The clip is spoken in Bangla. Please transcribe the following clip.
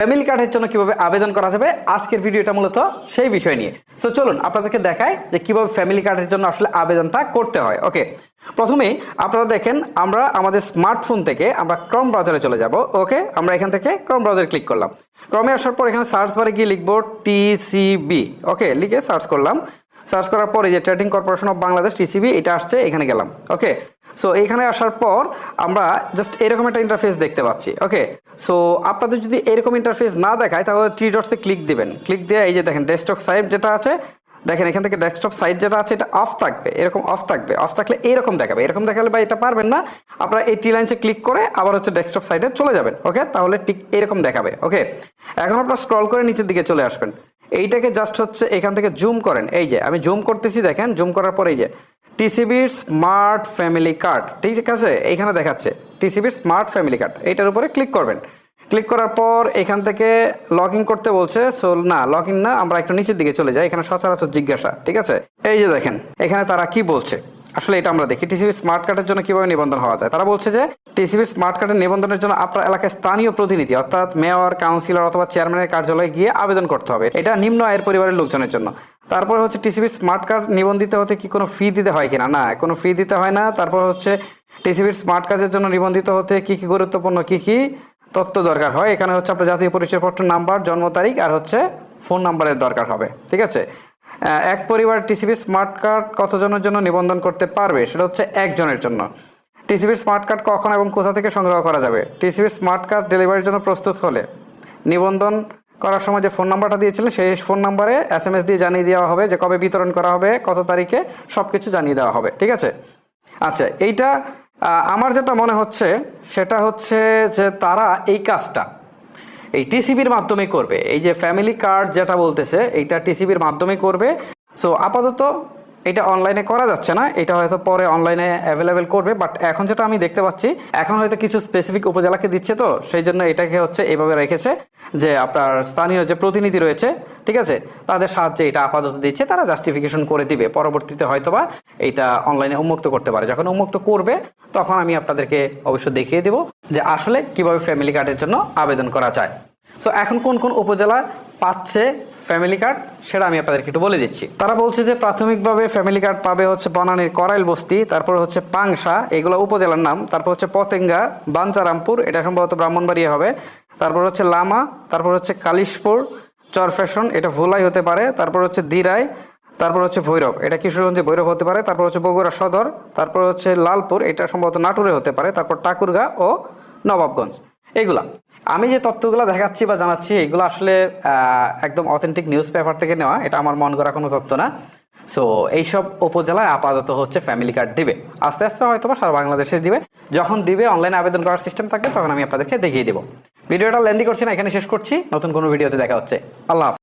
ফ্যামিলি কার্ডের জন্য কিভাবে আবেদন করা যাবে আজকের ভিডিওটা মূলত সেই বিষয় নিয়ে। সো চলুন আপনাদেরকে দেখাই যে কিভাবে ফ্যামিলি কার্ডের জন্য আসলে আবেদনটা করতে হয়। ওকে, প্রথমেই আপনারা দেখেন আমরা আমাদের স্মার্টফোন থেকে আমরা ক্রোম ব্রাউজারে চলে যাব। ওকে, আমরা এখান থেকে ক্রোম ব্রাউজারে ক্লিক করলাম। ক্রমে আসার পর এখানে সার্চ বারে গিয়ে লিখবো টিসিবি। ওকে, লিখে সার্চ করলাম। সার্চ করার পরে যে trading corporation of Bangladesh TCB এটা আসছে, এখানে গেলাম। ওকে, সো এখানে আসার পর আমরা জাস্ট এরকম একটা ইন্টারফেস দেখতে পাচ্ছি। ওকে, সো আপনাদের যদি এরকম ইন্টারফেস না দেখায় তাহলে থ্রি ডটসে ক্লিক দিবেন। ক্লিক দিয়ে এই যে দেখেন ডেস্কটপ সাইট যেটা আছে, দেখেন এখান থেকে ডেস্কটপ সাইট যেটা আছে এটা অফ থাকবে, এরকম অফ থাকবে। অফ থাকলে এরকম দেখাবে, এরকম দেখালে বা এটা পারবেন না, আপনারা এই টি লাইনসে ক্লিক করে আবার হচ্ছে ডেস্কটপ সাইটে চলে যাবেন। ওকে, তাহলে ঠিক এরকম দেখাবে। ওকে, এখন আপনারা স্ক্রল করে নিচের দিকে চলে আসবেন। এইটাকে জাস্ট হচ্ছে এখান থেকে জুম করেন। এই যে আমি জুম করতেছি, দেখেন জুম করার পর এই যে টিসিবির স্মার্ট ফ্যামিলি কার্ড, ঠিক আছে, এইখানে দেখাচ্ছে টিসিবির স্মার্ট ফ্যামিলি কার্ড, এইটার উপরে ক্লিক করবেন। ক্লিক করার পর এখান থেকে লগ ইন করতে বলছে। সো না, লগ ইন না, আমরা একটু নিচের দিকে চলে যাই। এখানে সচরাচর জিজ্ঞাসা, ঠিক আছে, এই যে দেখেন এখানে তারা কি বলছে আসলে এটা আমরা দেখি। টিসিবি স্মার্ট কার্ডের জন্য কিভাবে নিবন্ধন হওয়া যায়। তারা বলছে যে টিসিবি স্মার্ট কার্ডের নিবন্ধনের জন্য আপনার এলাকায় স্থানীয় প্রতিনিধি অর্থাৎ মেয়র, কাউন্সিলর অথবা চেয়ারম্যানের কার্যালয়ে গিয়ে আবেদন করতে হবে। এটা নিম্ন আয়ের পরিবারের লোকজনের জন্য। তারপর হচ্ছে টিসিবি স্মার্ট কার্ড নিবন্ধিত হতে কি কোনো ফি দিতে হয় কিনা, না কোনো ফি দিতে হয় না। তারপর হচ্ছে টিসিবির স্মার্ট কার্ডের জন্য নিবন্ধিত হতে কি কি গুরুত্বপূর্ণ কি কি তথ্য দরকার হয়। এখানে হচ্ছে আপনার জাতীয় পরিচয়পত্র নাম্বার, জন্ম তারিখ আর হচ্ছে ফোন নাম্বারের দরকার হবে, ঠিক আছে। এক পরিবার টিসিবি স্মার্ট কার্ড কতজনের জন্য নিবন্ধন করতে পারবে, সেটা হচ্ছে একজনের জন্য। টিসিবি স্মার্ট কার্ড কখন এবং কোথা থেকে সংগ্রহ করা যাবে। টিসিবি স্মার্ট কার্ড ডেলিভারির জন্য প্রস্তুত হলে নিবন্ধন করার সময় যে ফোন নাম্বারটা দিয়েছিলেন সেই ফোন নাম্বারে SMS দিয়ে জানিয়ে দেওয়া হবে যে কবে বিতরণ করা হবে, কত তারিখে, সব কিছু জানিয়ে দেওয়া হবে, ঠিক আছে। আচ্ছা, এইটা আমার যেটা মনে হচ্ছে সেটা হচ্ছে যে তারা এই কাজটা এই টিসিবির মাধ্যমে করবে। এই যে ফ্যামিলি কার্ড যেটা বলতেছে এইটা টিসিবির মাধ্যমে করবে। সো আপাতত এটা অনলাইনে করা যাচ্ছে না, এটা হয়তো পরে অনলাইনে অ্যাভেলেবেল করবে। বাট এখন যেটা আমি দেখতে পাচ্ছি এখন হয়তো কিছু স্পেসিফিক উপজেলাকে দিচ্ছে, তো সেই জন্য এটাকে হচ্ছে এইভাবে রেখেছে যে আপনার স্থানীয় যে প্রতিনিধি রয়েছে, ঠিক আছে, তাদের সাহায্যে এটা আপাতত দিচ্ছে। তারা জাস্টিফিকেশন করে দিবে, পরবর্তীতে হয়তোবা এইটা অনলাইনে উন্মুক্ত করতে পারে। যখন উন্মুক্ত করবে তখন আমি আপনাদেরকে অবশ্যই দেখিয়ে দেব যে আসলে কিভাবে ফ্যামিলি কার্ডের জন্য আবেদন করা যায়। সো এখন কোন কোন উপজেলা পাচ্ছে ফ্যামিলি কার্ড সেটা আমি আপনাদেরকে একটু বলে দিচ্ছি। তারা বলছে যে প্রাথমিকভাবে ফ্যামিলি কার্ড পাবে হচ্ছে বনানীর করাইল বস্তি, তারপর হচ্ছে পাংশা, এগুলো উপজেলার নাম। তারপর হচ্ছে পতেঙ্গা, বাঞ্চারামপুর, এটা সম্ভবত ব্রাহ্মণবাড়িয়া হবে। তারপর হচ্ছে লামা, তারপর হচ্ছে কালিশপুর, চরফ্যাশন, এটা ভোলাই হতে পারে। তারপর হচ্ছে দিরাই, তারপর হচ্ছে ভৈরব, এটা কিশোরগঞ্জে ভৈরব হতে পারে। তারপর হচ্ছে বগুড়া সদর, তারপর হচ্ছে লালপুর, এটা সম্ভবত নাটোরে হতে পারে। তারপর ঠাকুরগাঁ ও নবাবগঞ্জ। এগুলা আমি যে তথ্যগুলো দেখাচ্ছি বা জানাচ্ছি এগুলো আসলে একদম অথেন্টিক নিউজ পেপার থেকে নেওয়া, এটা আমার মন করা কোনো তথ্য না। সো এইসব উপজেলায় আপাতত হচ্ছে ফ্যামিলি কার্ড দিবে, আস্তে আস্তে হয়তো বা সারা বাংলাদেশে দিবে। যখন দিবে অনলাইনে আবেদন করার সিস্টেম থাকবে তখন আমি আপনাদেরকে দেখিয়ে দেবো। ভিডিওটা লেন্দি করছি না, এখানে শেষ করছি। নতুন কোনো ভিডিওতে দেখা হচ্ছে। আল্লাহ হাফেজ।